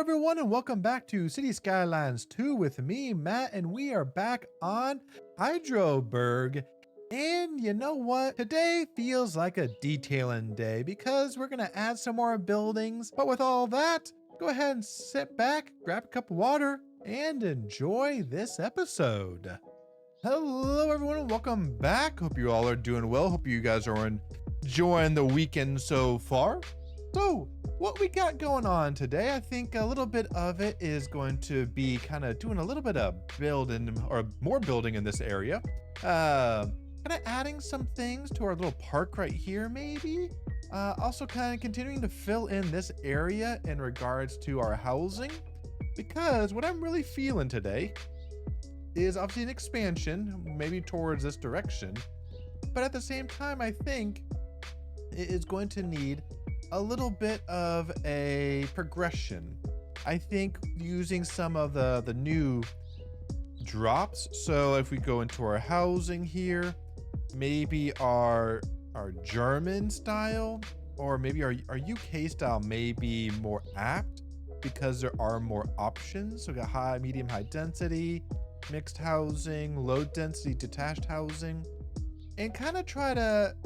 everyone, and welcome back to City Skylines 2 with me, Matt, and we are back on Hydroberg. And you know what? Today feels like a detailing day because we're gonna add some more buildings. But with all that, go ahead and sit back, grab a cup of water, and enjoy this episode. Hello everyone, and welcome back. Hope you all are doing well. Hope you guys are enjoying the weekend so far. So, what we got going on today, I think a little bit of it is going to be kind of doing a little bit of building or more building in this area. Kind of adding some things to our little park right here, maybe. Also kind of continuing to fill in this area in regards to our housing, because what I'm really feeling today is obviously an expansion, maybe towards this direction. But at the same time, I think it is going to need a little bit of a progression. I think using some of the new drops. So if we go into our housing here, maybe our German style, or maybe our UK style may be more apt because there are more options. So we got high, medium, high density, mixed housing, low density, detached housing, and kind of try to,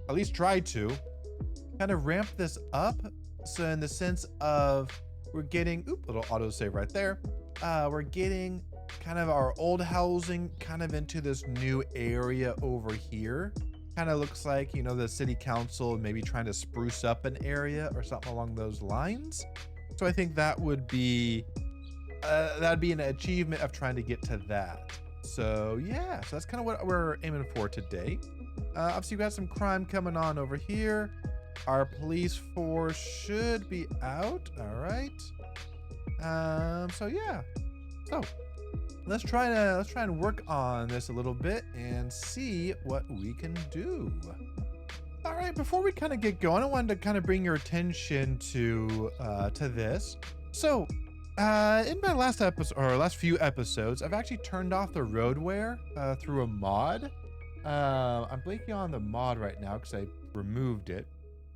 at least try to, kind of ramp this up. So in the sense of we're getting, little autosave right there. We're getting kind of our old housing kind of into this new area over here. Kind of looks like, you know, the city council maybe trying to spruce up an area or something along those lines. So I think that would be an achievement of trying to get to that. So yeah, so that's kind of what we're aiming for today. Obviously we got some crime coming on over here. Our police force should be out. All right. So yeah. So let's try and work on this a little bit and see what we can do. All right. Before we kind of get going, I wanted to kind of bring your attention to this. So in my last episode or last few episodes, I've actually turned off the road wear through a mod. I'm blanking on the mod right now because I removed it.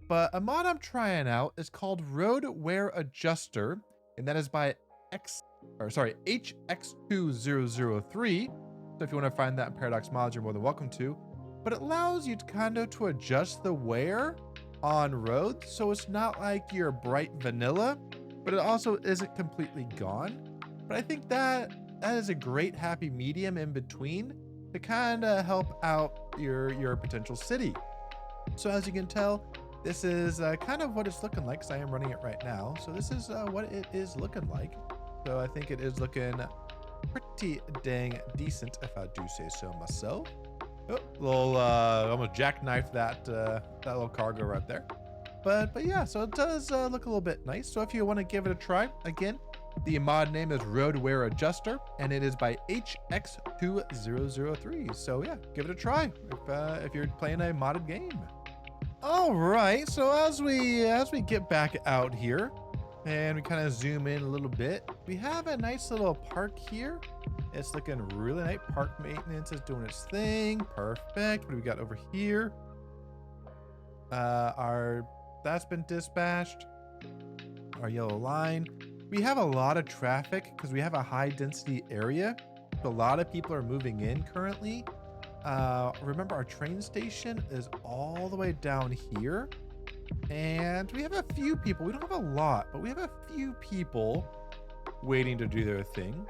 But a mod I'm trying out is called Road Wear Adjuster, and that is by HX2003. So if you want to find that in Paradox Mods, you're more than welcome to. But it allows you to kind of to adjust the wear on roads, so it's not like your bright vanilla, but it also isn't completely gone. But I think that is a great happy medium in between to kind of help out your potential city. So as you can tell, this is kind of what it's looking like, because I am running it right now. So this is what it is looking like. So I think it is looking pretty dang decent, if I do say so myself. Oh, little almost jackknife that little cargo right there. But yeah, so it does look a little bit nice. So if you want to give it a try, again, the mod name is Road Wear Adjuster, and it is by HX2003. So yeah, give it a try if you're playing a modded game. All right, so as we get back out here and we kind of zoom in a little bit, we have a nice little park here. It's looking really nice. Park maintenance is doing its thing. Perfect. What do we got over here? That's been dispatched. Our yellow line. We have a lot of traffic because we have a high density area. A lot of people are moving in currently. Remember, our train station is all the way down here, and we have a few people. We don't have a lot, but we have a few people waiting to do their thing.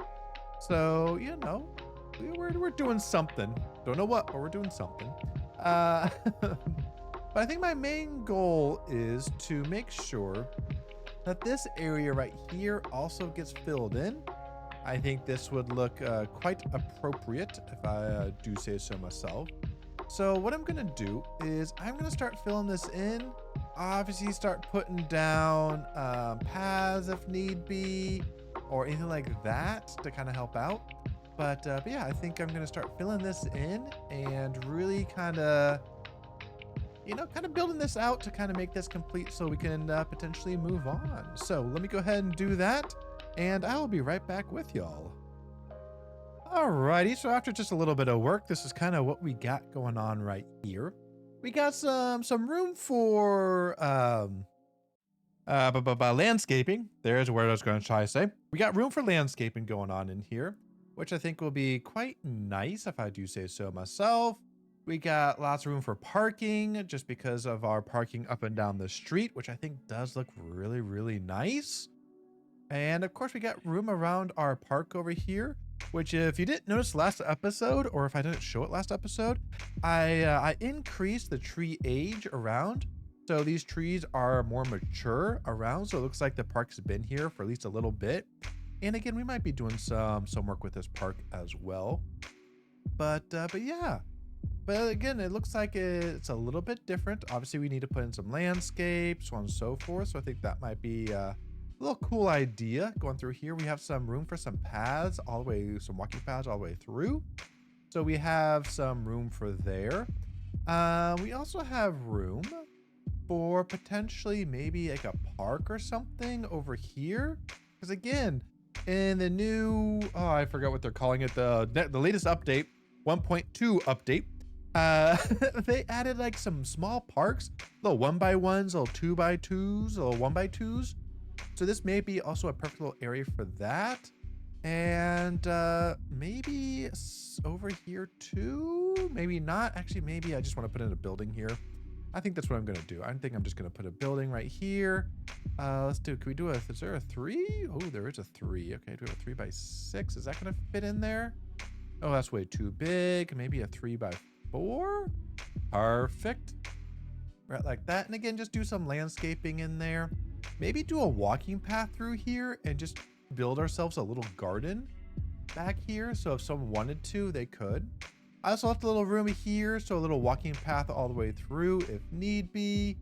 So, you know, we're doing something. Don't know what, but we're doing something. But I think my main goal is to make sure that this area right here also gets filled in. I think this would look quite appropriate, if I do say so myself. So what I'm gonna do is I'm gonna start filling this in. Obviously start putting down paths if need be, or anything like that to kind of help out. But yeah, I think I'm gonna start filling this in and really kind of, you know, kind of building this out to kind of make this complete so we can potentially move on. So let me go ahead and do that, and I will be right back with y'all. Alrighty, so after just a little bit of work, this is kind of what we got going on right here. We got some room for But landscaping, there's where I was going to try to say. We got room for landscaping going on in here, which I think will be quite nice if I do say so myself. We got lots of room for parking just because of our parking up and down the street, which I think does look really, really nice. And of course, we got room around our park over here, which if you didn't notice last episode, or if I didn't show it last episode, I increased the tree age around. So these trees are more mature around. So it looks like the park's been here for at least a little bit. And again, we might be doing some work with this park as well. But yeah. But again, it looks like it's a little bit different. Obviously, we need to put in some landscapes, so on and so forth. So I think that might be a little cool idea going through here. We have some room for some paths all the way, some walking paths all the way through. So we have some room for there. We also have room for potentially maybe like a park or something over here. Because again, in the new, oh, I forgot what they're calling it, the latest update, 1.2 update, they added like some small parks, little 1x1s, little 2x2s, little 1x2s. So this may be also a perfect little area for that. And maybe over here too, maybe not. Actually, maybe I just want to put in a building here. I think that's what I'm going to do. I think I'm just going to put a building right here. Let's do, can we do is there a 3? Oh, there is a 3. Okay, do a 3x6. Is that going to fit in there? Oh, that's way too big. Maybe a 3x4. Perfect. Right like that. And again, just do some landscaping in there. Maybe do a walking path through here and just build ourselves a little garden back here. So if someone wanted to, they could. I also left a little room here, so a little walking path all the way through if need be.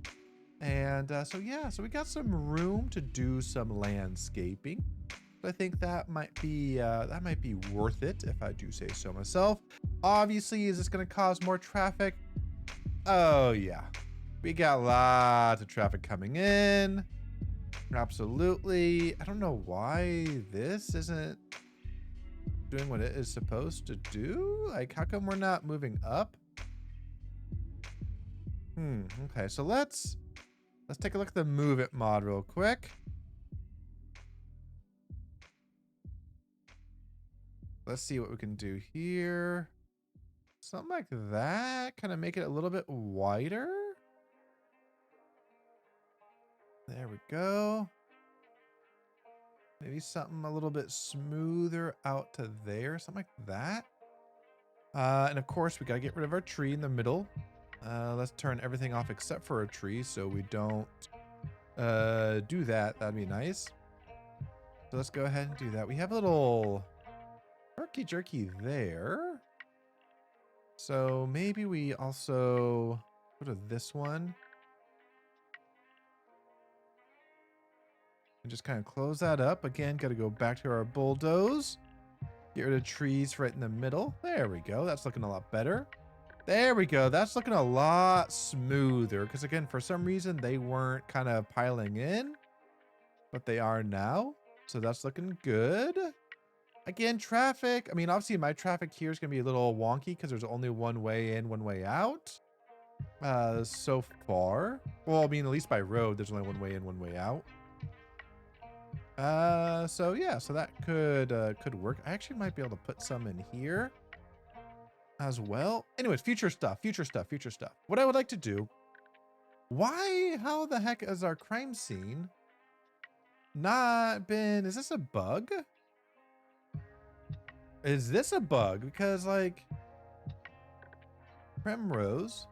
And so yeah, so we got some room to do some landscaping. So I think that might be worth it if I do say so myself. Obviously, is this going to cause more traffic? Oh yeah, we got lots of traffic coming in. Absolutely. I don't know why this isn't doing what it is supposed to do. Like, how come we're not moving up? Okay, so let's take a look at the move it mod real quick. Let's see what we can do here. Something like that. Kind of make it a little bit wider. There we go. Maybe something a little bit smoother out to there. Something like that. And of course, we got to get rid of our tree in the middle. Let's turn everything off except for a tree so we don't do that. That'd be nice. So let's go ahead and do that. We have a little herky jerky there. So maybe we also go to this one. And just kind of close that up. Again, got to go back to our bulldoze. Get rid of trees right in the middle. There we go. That's looking a lot better. There we go. That's looking a lot smoother. Because again, for some reason, they weren't kind of piling in. But they are now. So that's looking good. Again, traffic. I mean, obviously my traffic here is going to be a little wonky because there's only one way in, one way out. So far. Well, I mean, at least by road, there's only one way in, one way out. So yeah, so that could work. I actually might be able to put some in here as well. Anyways, future stuff. What I would like to do, how the heck is our crime scene not been, is this a bug? Is this a bug? Because like Primrose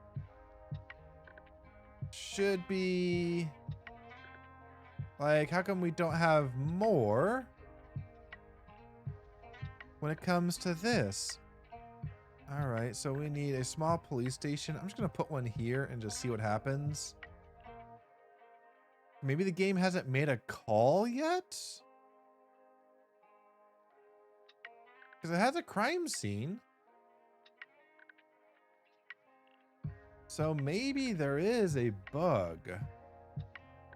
should be like, how come we don't have more when it comes to this? All right, so we need a small police station. I'm just gonna put one here and just see what happens. Maybe the game hasn't made a call yet? Because it has a crime scene. So maybe there is a bug.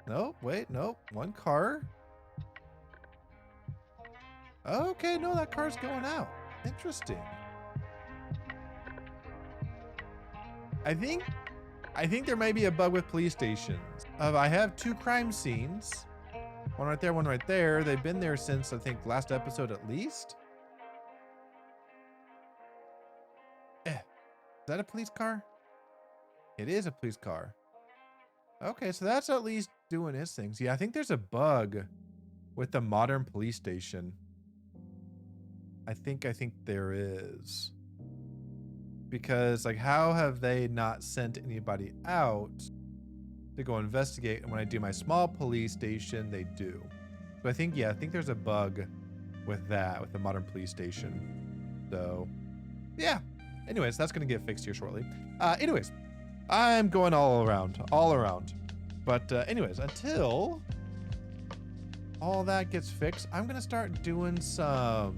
Nope, wait, nope. One car. Okay, no, that car's going out. Interesting. I think I think there may be a bug with police stations. I have 2 crime scenes. One right there, one right there. They've been there since, I think, last episode at least. Is that a police car? It is a police car. Okay, so that's at least doing his things. Yeah, I think there's a bug with the modern police station. I think there is. Because, like, how have they not sent anybody out to go investigate? And when I do my small police station, they do. So I think there's a bug with that, with the modern police station. So, yeah. Anyways, that's going to get fixed here shortly. Anyways, I'm going all around. But anyways, until all that gets fixed, I'm going to start doing some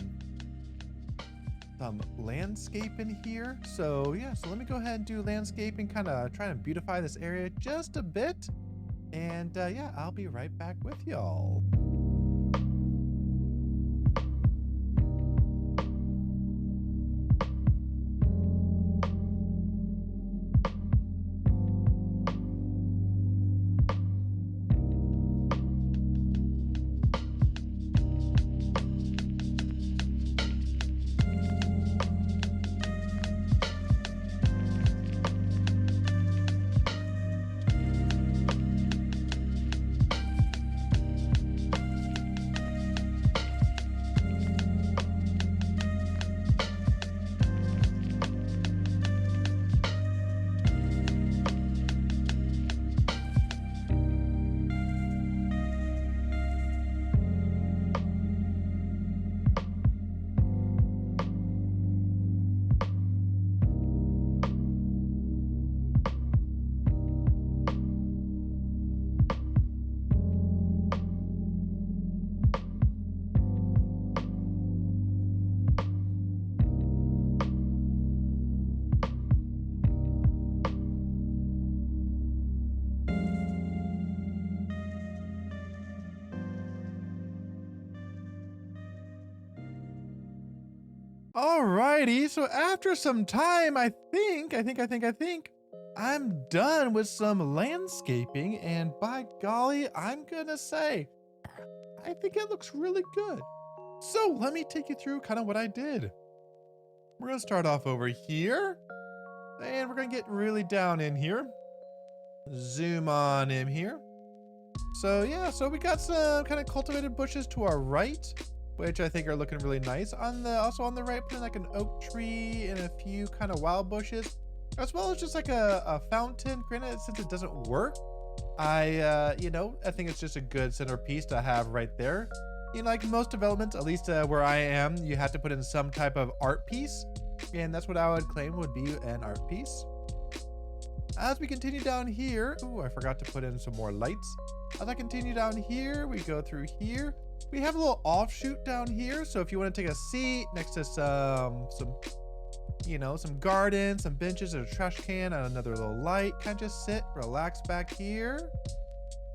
landscaping here. So yeah, so let me go ahead and do landscaping, kind of trying to beautify this area just a bit. And yeah, I'll be right back with y'all. Alrighty, so after some time, I think I'm done with some landscaping, and by golly, I'm gonna say, I think it looks really good. So let me take you through kind of what I did. We're gonna start off over here, and we're gonna get really down in here. Zoom on in here. So yeah, so we got some kind of cultivated bushes to our right, which I think are looking really nice. Also on the right, putting like an oak tree and a few kind of wild bushes, as well as just like a fountain. Granted, since it doesn't work, I think it's just a good centerpiece to have right there. You know, like most developments, at least where I am, you have to put in some type of art piece, and that's what I would claim would be an art piece. As we continue down here, ooh, I forgot to put in some more lights. As I continue down here, we go through here. We have a little offshoot down here, so if you want to take a seat next to some garden, some benches, and a trash can, and another little light, kind of just sit, relax back here.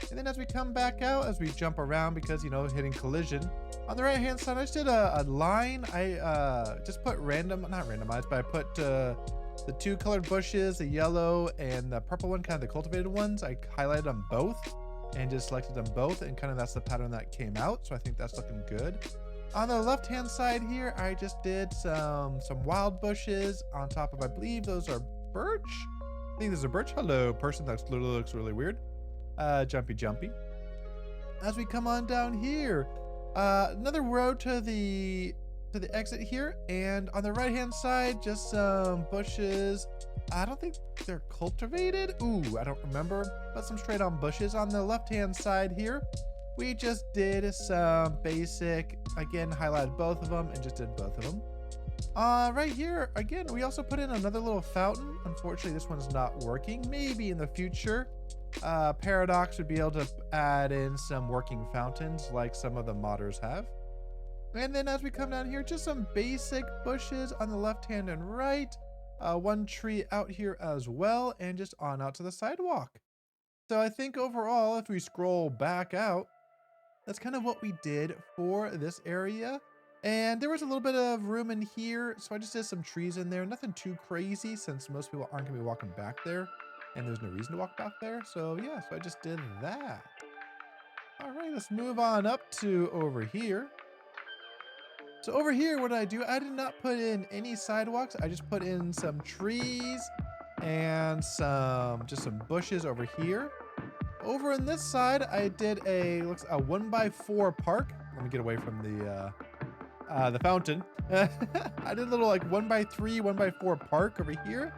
And then as we come back out, as we jump around, because, hitting collision, on the right-hand side, I just did a line. I just put not randomized, but I put the 2 colored bushes, the yellow and the purple one, kind of the cultivated ones. I highlighted them both and just selected them both, and kind of that's the pattern that came out. So I think that's looking good. On the left-hand side here, I just did some wild bushes on top of, I believe those are birch. I think there's a birch. Hello, person. That looks really weird. Jumpy. As we come on down here, another road to the exit here, and on the right-hand side, just some bushes. I don't think they're cultivated. Ooh, I don't remember, but some straight on bushes. On the left-hand side here, we just did some basic, again, highlighted both of them and just did both of them. Right here, again, we also put in another little fountain. Unfortunately, this one's not working. Maybe in the future, Paradox would be able to add in some working fountains like some of the modders have. And then as we come down here, just some basic bushes on the left hand and right. One tree out here as well, and just on out to the sidewalk. So I think overall, if we scroll back out, that's kind of what we did for this area. And there was a little bit of room in here, so I just did some trees in there. Nothing too crazy, since most people aren't going to be walking back there. and there's no reason to walk back there. So yeah, so I just did that. All right, let's move on up to over here. So over here, what did I do? I did not put in any sidewalks. I just put in some trees and just some bushes over here. Over on this side, I did a 1x4 park. Let me get away from the fountain. I did a little like 1x3, 1x4 park over here,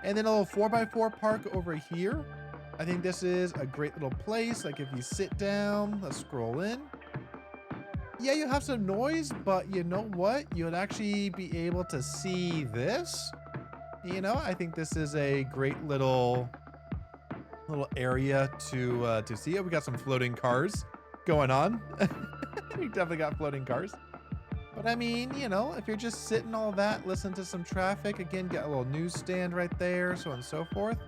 and then a little 4x4 park over here. I think this is a great little place. Like if you sit down, let's scroll in. Yeah, you have some noise, but you know what? You'll actually be able to see this. You know, I think this is a great little area to see it. We got some floating cars going on. We definitely got floating cars. But I mean, you know, if you're just sitting all that, listen to some traffic, again, get a little newsstand right there, so on and so forth.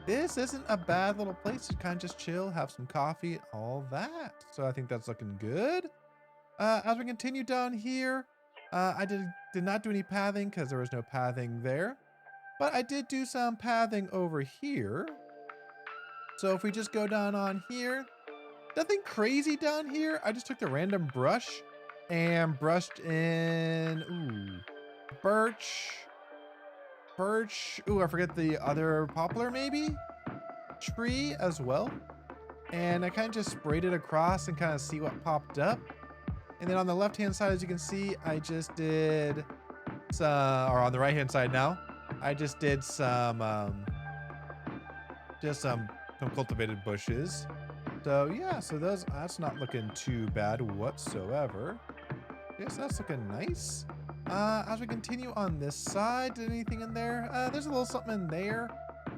This isn't a bad little place to kind of just chill, have some coffee, all that. So I think that's looking good. As we continue down here, I did not do any pathing because there was no pathing there. But I did do some pathing over here. So if we just go down on here, nothing crazy down here. I just took the random brush and brushed in, birch. Ooh, I forget the other poplar maybe? Tree as well. And I kind of just sprayed it across and kind of see what popped up. And then on the left-hand side, as you can see, I just did some, or on the right-hand side now, I just did some cultivated bushes. So yeah, so that's not looking too bad whatsoever. Yes, that's looking nice. As we continue on this side, did anything in there? There's a little something in there.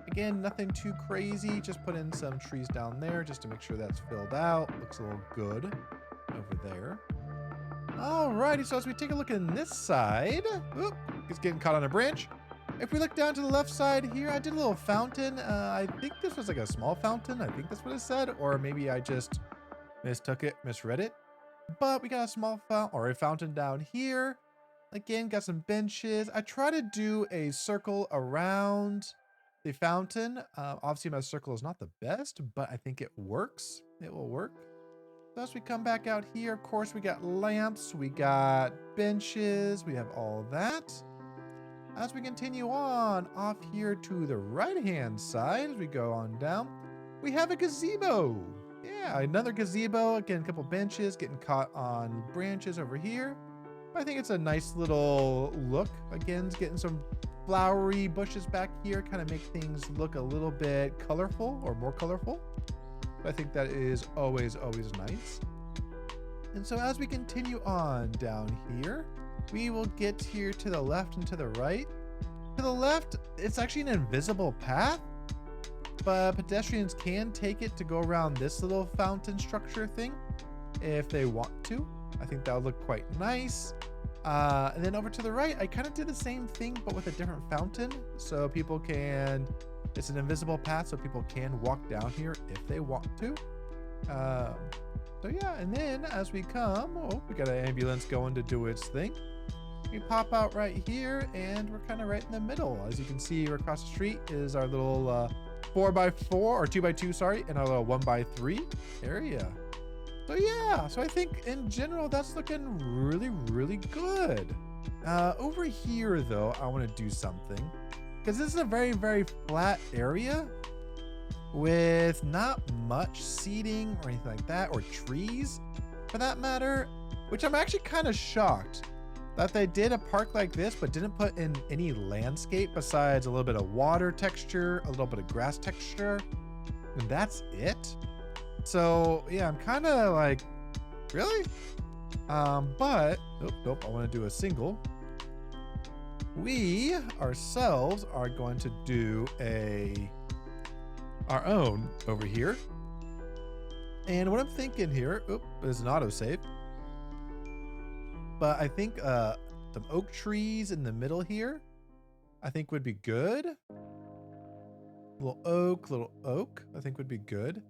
Again, nothing too crazy. Just put in some trees down there just to make sure that's filled out. Looks a little good over there. Alrighty, so as we take a look in this side, oop, it's getting caught on a branch. If we look down to the left side here, I did a little fountain. I think this was like a small fountain. I think that's what it said, or maybe I just misread it. But we got a small fountain, or a fountain down here. Again, got some benches. I try to do a circle around the fountain. Obviously, my circle is not the best, but I think it works. It will work. So as we come back out here, of course, we got lamps, we got benches, we have all that. As we continue on, off here to the right-hand side, as we go on down, we have a gazebo. Yeah, another gazebo. Again, a couple benches getting caught on branches over here. I think it's a nice little look. Again, it's getting some flowery bushes back here, kind of make things look a little bit colorful or more colorful. I think that is always nice. And so as we continue on down here, we will get here to the left and to the right. To the left, it's actually an invisible path, but pedestrians can take it to go around this little fountain structure thing if they want to. I think that would look quite nice. And then over to the right, I kind of did the same thing, but with a different fountain. So people can, it's an invisible path, so people can walk down here if they want to. So yeah, and then as we come, we got an ambulance going to do its thing. We pop out right here, and we're kind of right in the middle. As you can see, across the street is our little 4x4, or 2x2, sorry, and our little 1x3 area. So yeah, so I think in general, that's looking really good. Over here though, I want to do something, because this is a very flat area with not much seating or anything like that, or trees for that matter, which I'm actually kind of shocked that they did a park like this, but didn't put in any landscape besides a little bit of water texture, a little bit of grass texture, and that's it. So yeah, I'm kind of like, really? But nope, I want to do a single. We ourselves are going to do our own over here. And what I'm thinking here, is an autosave. But I think some oak trees in the middle here, I think would be good. Little oak, I think would be good.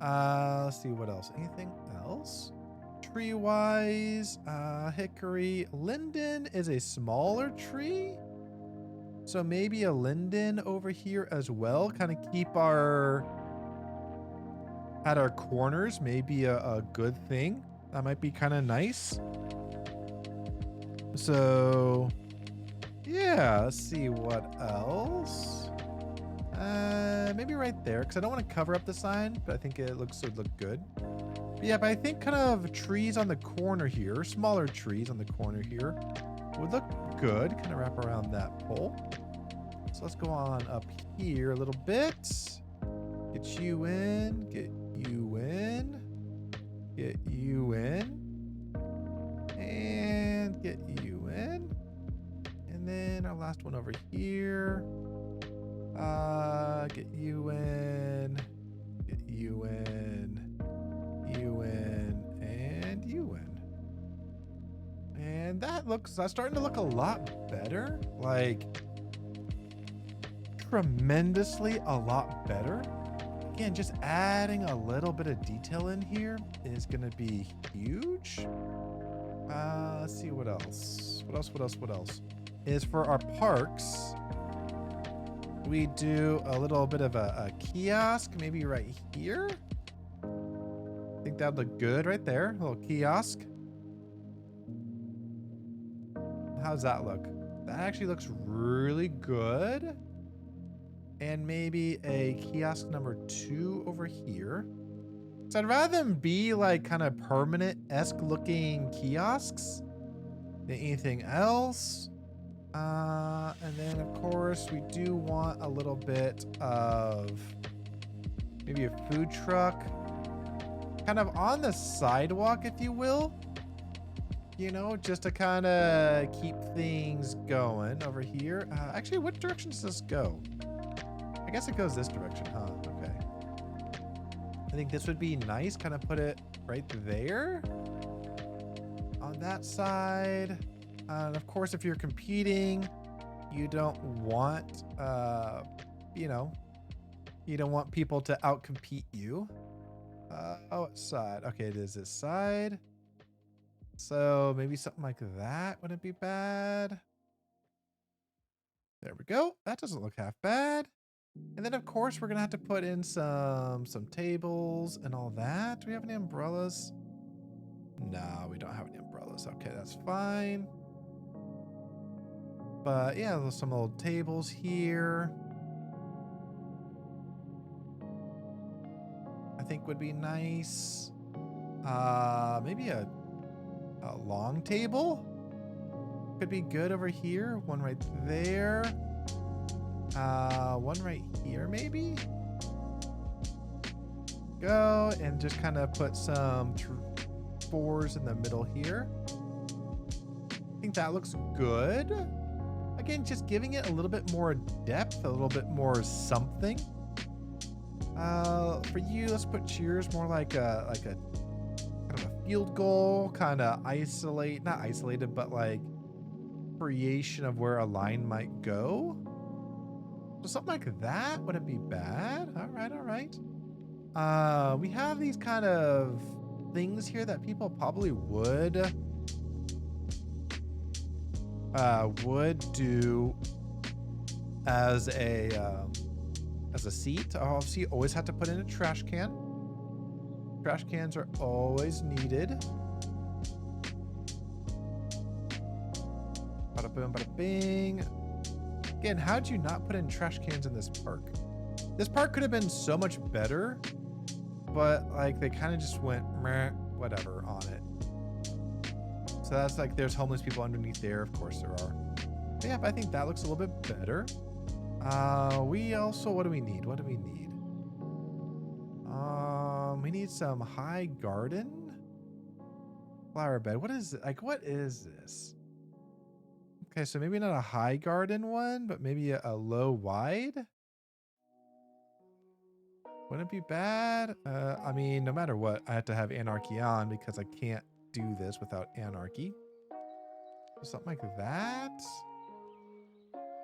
Let's see what else. Anything else? Tree-wise, hickory. Linden is a smaller tree. So maybe a linden over here as well. Kind of keep at our corners. Maybe a good thing. That might be kind of nice. So yeah, let's see what else. Maybe right there, because I don't want to cover up the sign, but I think it would look good. But yeah, but I think kind of trees on the corner here, smaller trees on the corner here, would look good. Kind of wrap around that pole. So let's go on up here a little bit. Get you in, get you in, get you in, and get you in. And then our last one over here. Get you in, get you in, you in, and you in. And that's starting to look a lot better. Like, tremendously a lot better. Again, just adding a little bit of detail in here is gonna be huge. Let's see what else. What else? Is for our parks, we do a little bit of a kiosk, maybe right here. I think that'd look good right there. A little kiosk. How's that look? That actually looks really good. And maybe a kiosk number 2 over here. So I'd rather them be like kind of permanent-esque looking kiosks than anything else. And then of course we do want a little bit of maybe a food truck kind of on the sidewalk, if you will, you know, just to kind of keep things going over here. Actually, what direction does this go? I guess it goes this direction, huh? Okay. I think this would be nice. Kind of put it right there on that side. And of course, if you're competing, you don't want, you know, you don't want people to outcompete you. What side? Okay, it is this side. So maybe something like that wouldn't be bad. There we go. That doesn't look half bad. And then of course we're gonna have to put in some tables and all that. Do we have any umbrellas? No, we don't have any umbrellas. Okay, that's fine. But yeah, there's some old tables here. I think would be nice. Maybe a long table could be good over here. One right there. One right here, maybe. Go and just kind of put some 4s in the middle here. I think that looks good. Again, just giving it a little bit more depth, a little bit more something. For you, let's put cheers more like a kind of a field goal, kind of not isolated, but like creation of where a line might go. So something like that wouldn't be bad. All right, all right. We have these kind of things here that people probably would do as a seat. Obviously, you always have to put in a trash can. Trash cans are always needed. Bada boom, bada bing. Again, how'd you not put in trash cans in this park? This park could have been so much better, but like they kind of just went meh, whatever on it. So that's like there's homeless people underneath there. Of course there are. But yeah, but I think that looks a little bit better. We also, what do we need? What do we need? We need some high garden flower bed. What is it? Like, what is this? Okay, so maybe not a high garden one, but maybe a low wide. Wouldn't be bad. I mean, no matter what, I have to have Anarchy on because I can't do this without Anarchy. Something like that.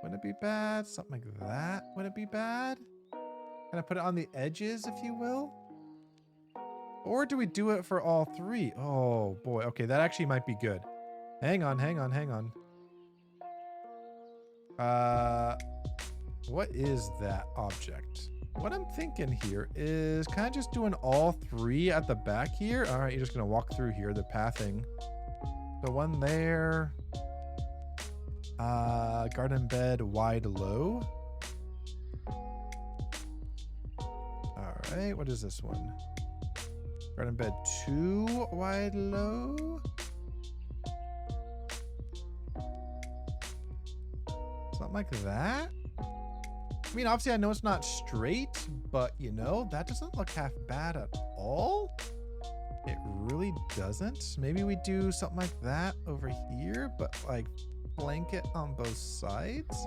Wouldn't it be bad? Something like that. Wouldn't it be bad? Kind of put it on the edges, if you will. Or do we do it for all 3? Oh boy. Okay, that actually might be good. Hang on, hang on, hang on. What is that object? What I'm thinking here is kind of just doing all three at the back here. All right, you're just gonna walk through here, the pathing. The one there. Garden bed wide low. All right, what is this one? Garden bed 2 wide low. Something like that. I mean, obviously I know it's not straight, but you know, that doesn't look half bad at all. It really doesn't. Maybe we do something like that over here, but like blanket on both sides.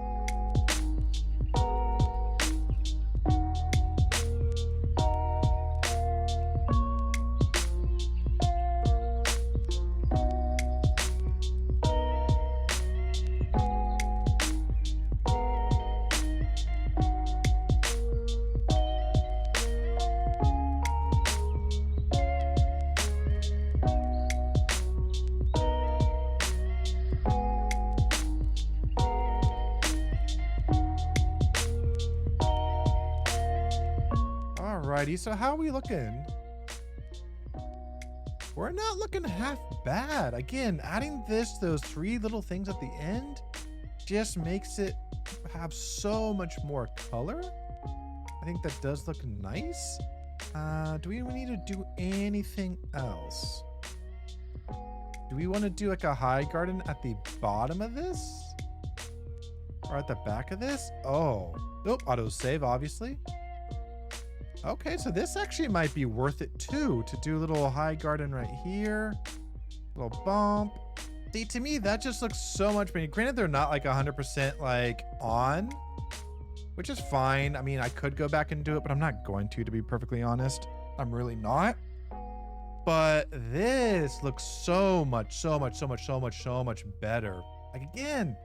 Alrighty, so how are we looking? We're not looking half bad. Again, adding those three little things at the end just makes it have so much more color. I think that does look nice. Do we need to do anything else? Do we want to do like a high garden at the bottom of this? Or at the back of this? Oh, nope, auto save, obviously. Okay, so this actually might be worth it too, to do a little high garden right here. Little bump. See, to me, that just looks so much better. Granted, they're not like 100% like on, which is fine. I mean, I could go back and do it, but I'm not going to be perfectly honest. I'm really not. But this looks so much better. Like again,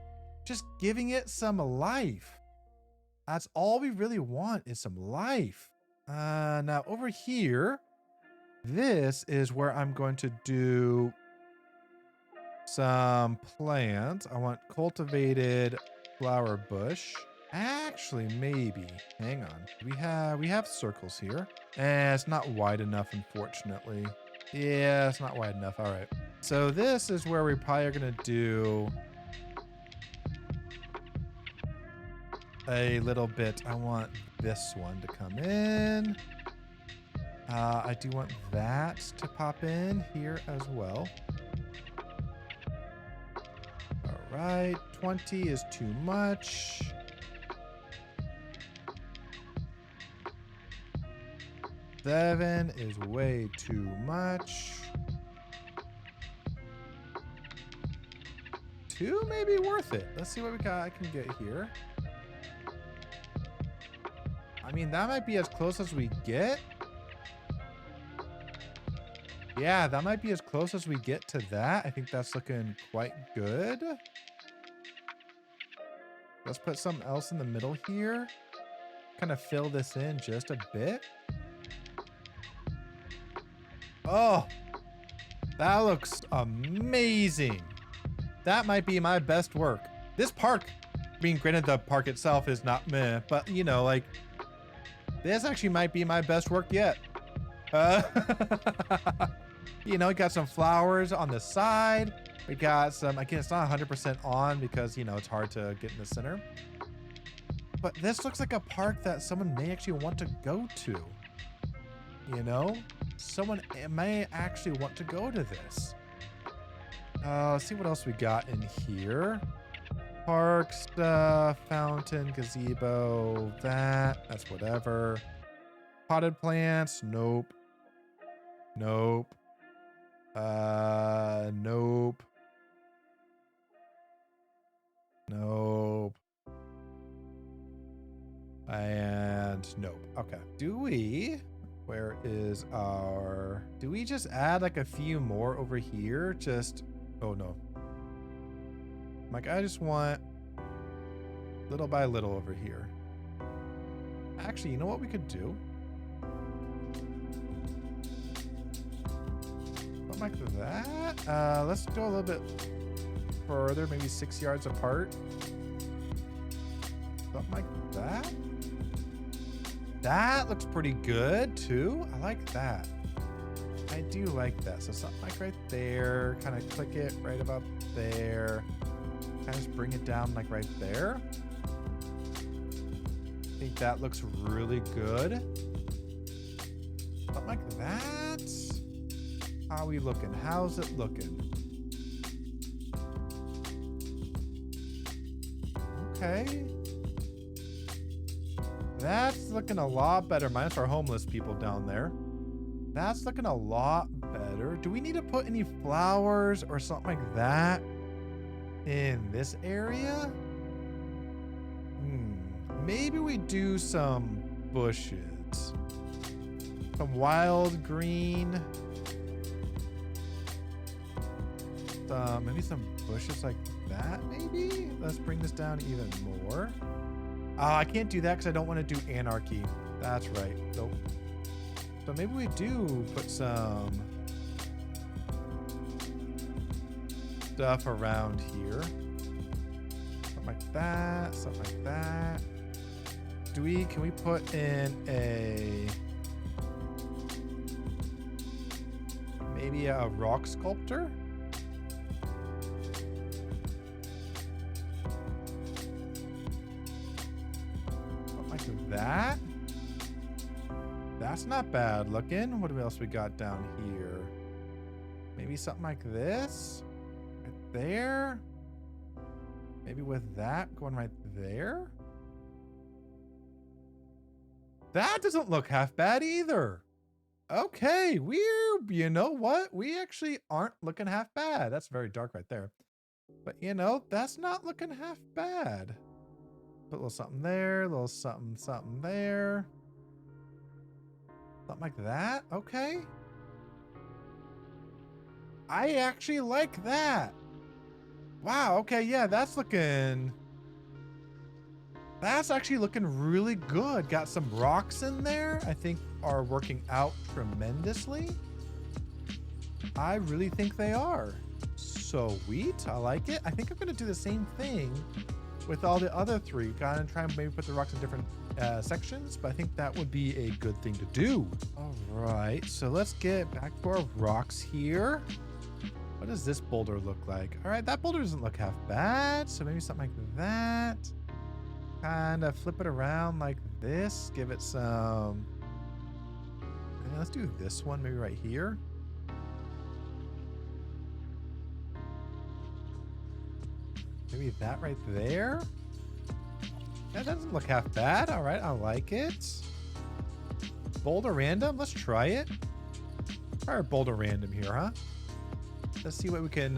just giving it some life. That's all we really want is some life. Now over here, this is where I'm going to do some plants. I want cultivated flower bush. Actually, maybe. Hang on. We have circles here. It's not wide enough, unfortunately. Yeah, it's not wide enough. All right. So this is where we probably are going to do a little bit. I want this one to come in. I do want that to pop in here as well. All right. 20 is too much. Seven is way too much. 2 may be worth it. Let's see what I can get here. I mean, that might be as close as we get. Yeah, that might be as close as we get to that. I think that's looking quite good. Let's put something else in the middle here. Kind of fill this in just a bit. Oh, that looks amazing. That might be my best work. This park, I mean, granted the park itself is not meh, but you know, like, this actually might be my best work yet. You know, we got some flowers on the side. We got some, again, it's not 100% on because, you know, it's hard to get in the center. But this looks like a park that someone may actually want to go to. You know, someone may actually want to go to this. Let's see what else we got in here. Park stuff, fountain, gazebo, that's whatever. Potted plants, nope. Nope. Nope. Nope. And nope. Okay. Where is our... Do we just add like a few more over here? Just... Oh, no. Like, I just want little by little over here. Actually, you know what we could do? Something like that. Let's go a little bit further, maybe 6 yards apart. Something like that. That looks pretty good too. I like that. I do like that. So something like right there, kind of click it right about there. Kind of just bring it down like right there. I think that looks really good. Something like that. How are we looking? How's it looking? Okay. That's looking a lot better. Minus our homeless people down there. That's looking a lot better. Do we need to put any flowers or something like that in this area? Maybe we do some bushes. Some wild green. Maybe some bushes like that, maybe? Let's bring this down even more. I can't do that because I don't want to do Anarchy. That's right. Nope. So maybe we do put some stuff around here. Something like that. Something like that. Can we put in maybe a rock sculptor? That. That's not bad looking. What else we got down here? Maybe something like this. Right there. Maybe with that going right there. That doesn't look half bad either. Okay, you know what? We actually aren't looking half bad. That's very dark right there. But you know, that's not looking half bad. Put a little something there, a little something, something there. Something like that. Okay. I actually like that. Wow. Okay. Yeah, that's actually looking really good. Got some rocks in there. I think are working out tremendously. I really think they are. Sweet. I like it. I think I'm going to do the same thing with all the other three. Kind of try and maybe put the rocks in different sections, but I think that would be a good thing to do. All right, so let's get back to our rocks here. What does this boulder look like? All right, that boulder doesn't look half bad, so maybe something like that. Kind of flip it around like this. Give it some... Yeah, let's do this one maybe right here. Maybe that right there. That doesn't look half bad. All right, I like it. Boulder random. Let's try it. Try our boulder random here, huh? Let's see what we can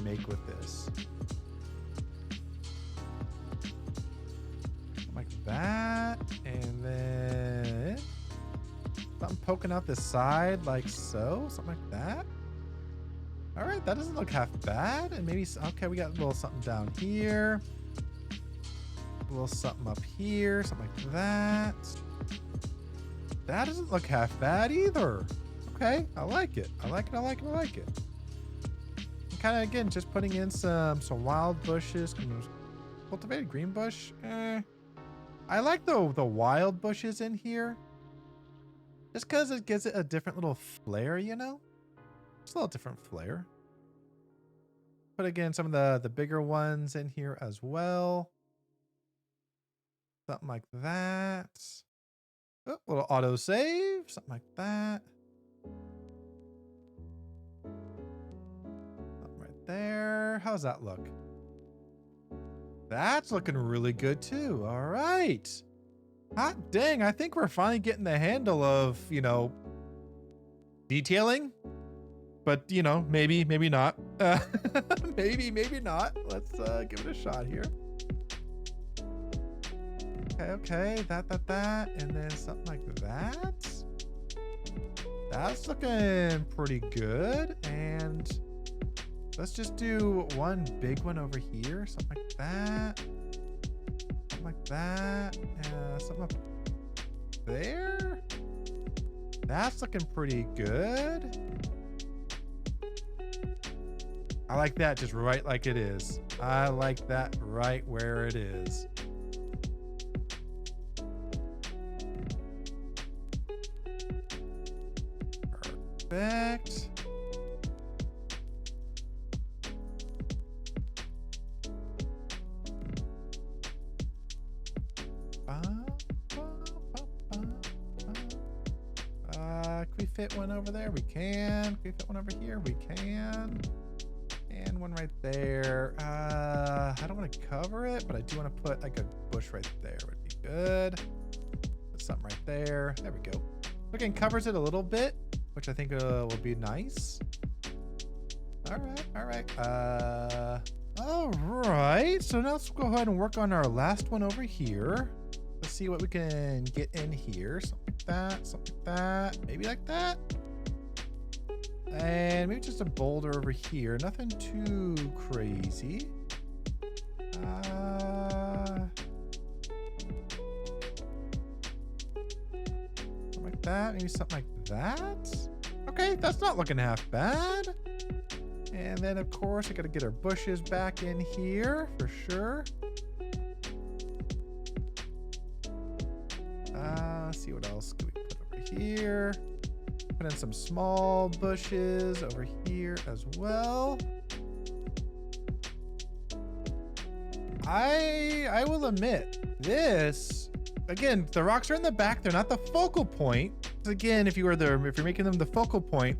make with this. Like that, and then something poking out the side like so. Something like that. All right, that doesn't look half bad. And maybe, okay, we got a little something down here. A little something up here, something like that. That doesn't look half bad either. Okay, I like it. I like it, I like it, I like it. Kind of, again, just putting in some wild bushes. Cultivated green bush. I like the wild bushes in here. Just because it gives it a different little flair, you know? Just a little different flair. Put again some of the bigger ones in here as well. Something like that. Oh, little auto save. Something like that. Something right there. How's that look? That's looking really good too. All right. Hot dang. I think we're finally getting the handle of, you know, detailing. But, you know, maybe not. Maybe not. Let's give it a shot here. Okay. That. And then something like that. That's looking pretty good. And let's just do one big one over here. Something like that. Something like that. Something up there. That's looking pretty good. I like that just right like it is. I like that right where it is. Perfect. Can we fit one over there? We can. Can we fit one over here? We can. And one right there. I don't want to cover it, but I do want to put like a bush right there. Would be good. Put something right there. There we go. Again, covers it a little bit, which I think will be nice. All right. All right. All right. So now let's go ahead and work on our last one over here. Let's see what we can get in here. Something like that. Something like that. Maybe like that. And maybe just a boulder over here. Nothing too crazy. Something like that. Maybe something like that. Okay, that's not looking half bad. And then, of course, I got to get our bushes back in here for sure. Let's see what else can we put over here. Put in some small bushes over here as well. I will admit this, again, the rocks are in the back. They're not the focal point. Again, if you're making them the focal point,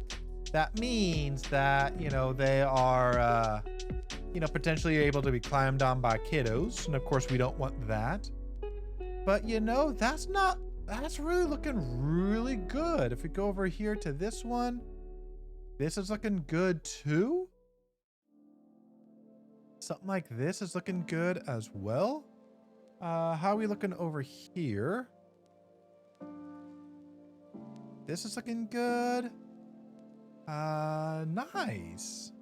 that means that, you know, they are, you know, potentially able to be climbed on by kiddos. And of course we don't want that. But you know, that's really looking really good. If we go over here to this one, this is looking good too. Something like this is looking good as well. How are we looking over here? This is looking good. Nice.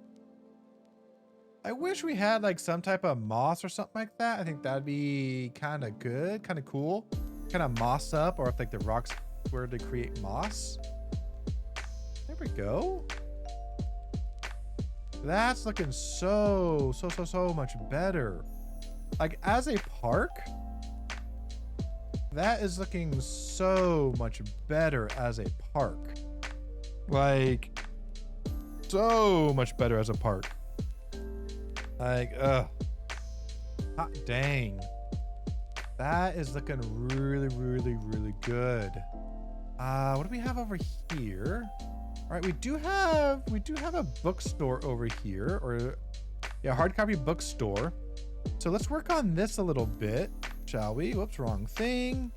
I wish we had like some type of moss or something like that. I think that'd be kind of good, kind of cool. Kind of moss up, or if like the rocks were to create moss. There we go. That's looking so much better. Like as a park, that is looking so much better as a park. Like so much better as a park. Like, hot dang. That is looking really good. What do we have over here? All right, we do have a bookstore over here, or yeah, hard copy bookstore. So let's work on this a little bit, shall we? Whoops, wrong thing.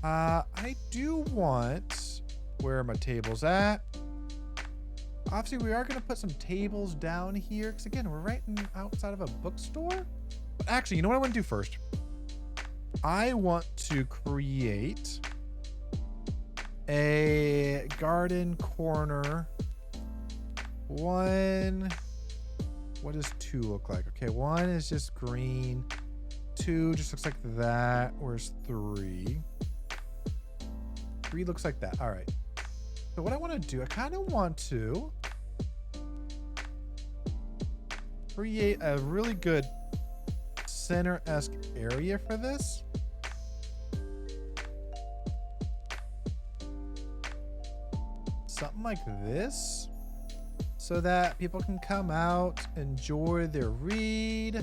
I do want, where are my tables at? Obviously, we are going to put some tables down here, because again, we're right outside of a bookstore. But actually, you know what I want to do first? I want to create a garden corner. One, what does 2 look like? Okay, 1 is just green. 2 just looks like that. Where's 3? 3 looks like that. All right. So what I want to do, I kind of want to create a really good center-esque area for this. Something like this, so that people can come out, enjoy their read,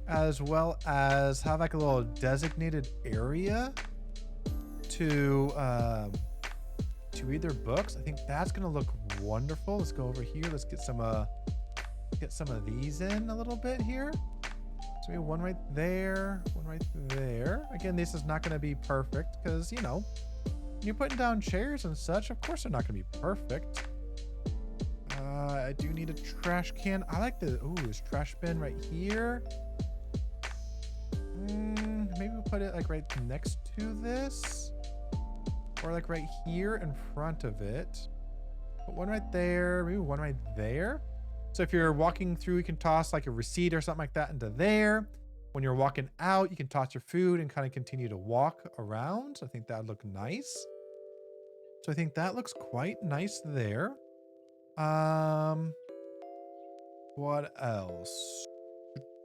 as well as have like a little designated area to read their books. I think that's gonna look wonderful. Let's go over here. Let's get some of these in a little bit here. So maybe one right there, one right there. Again, this is not gonna be perfect because, you know, when you're putting down chairs and such, of course they're not gonna be perfect. I do need a trash can. I like this trash bin right here. Maybe we'll put it like right next to this, or like right here in front of it. Put one right there, maybe one right there. So if you're walking through, you can toss like a receipt or something like that into there. When you're walking out, you can toss your food and kind of continue to walk around. So I think that would look nice. So I think that looks quite nice there. What else?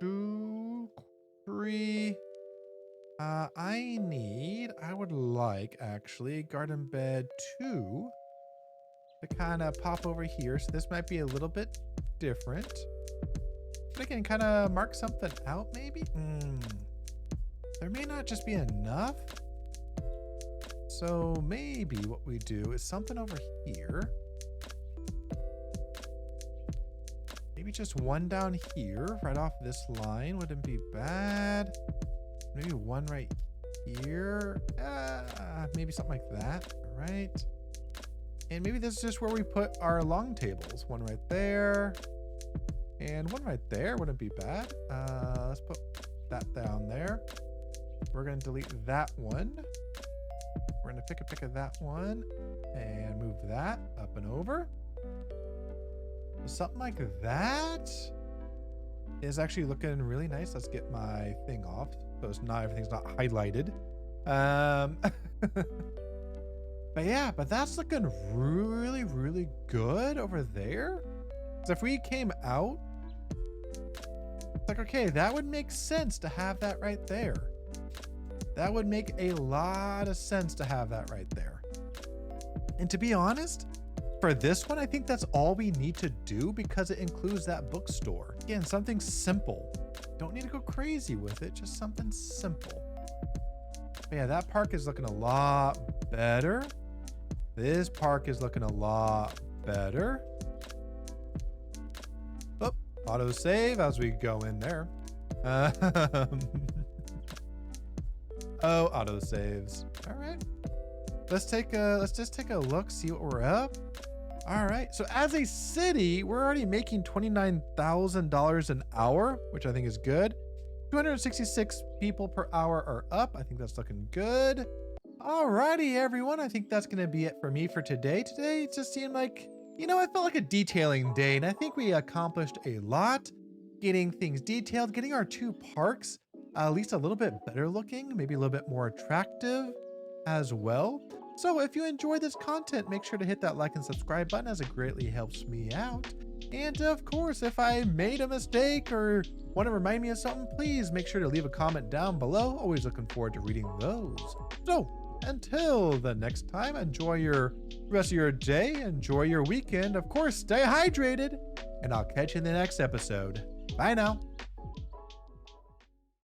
2, 3. I would like actually garden bed 2 to kind of pop over here. So this might be a little bit different. But I can kind of mark something out maybe. There may not just be enough. So maybe what we do is something over here. Maybe just one down here, right off this line. Wouldn't be bad. Maybe one right here. Maybe something like that. All right. And maybe this is just where we put our long tables. One right there. And one right there. Wouldn't be bad. Let's put that down there. We're going to delete that one. We're going to pick of that one. And move that up and over. Something like that is actually looking really nice. Let's get my thing off so it's not, everything's not highlighted. But yeah, but that's looking really, really good over there. So if we came out, it's like, okay, that would make sense to have that right there. That would make a lot of sense to have that right there. And to be honest, for this one, I think that's all we need to do because it includes that bookstore. Again, something simple. Don't need to go crazy with it, just something simple. But yeah, that park is looking a lot better. This park is looking a lot better. Oh, auto save as we go in there. Oh, auto saves. All right. Let's just take a look, see what we're up. All right. So as a city, we're already making $29,000 an hour, which I think is good. 266 people per hour are up. I think that's looking good. Alrighty, everyone. I think that's going to be it for me for today. Today, it just seemed like, you know, I felt like a detailing day, and I think we accomplished a lot. Getting things detailed, getting our two parks at least a little bit better looking, maybe a little bit more attractive as well. So if you enjoyed this content, make sure to hit that like and subscribe button as it greatly helps me out. And of course, if I made a mistake or want to remind me of something, please make sure to leave a comment down below. Always looking forward to reading those. So until the next time, enjoy your rest of your day, enjoy your weekend. Of course, stay hydrated, and I'll catch you in the next episode. Bye now.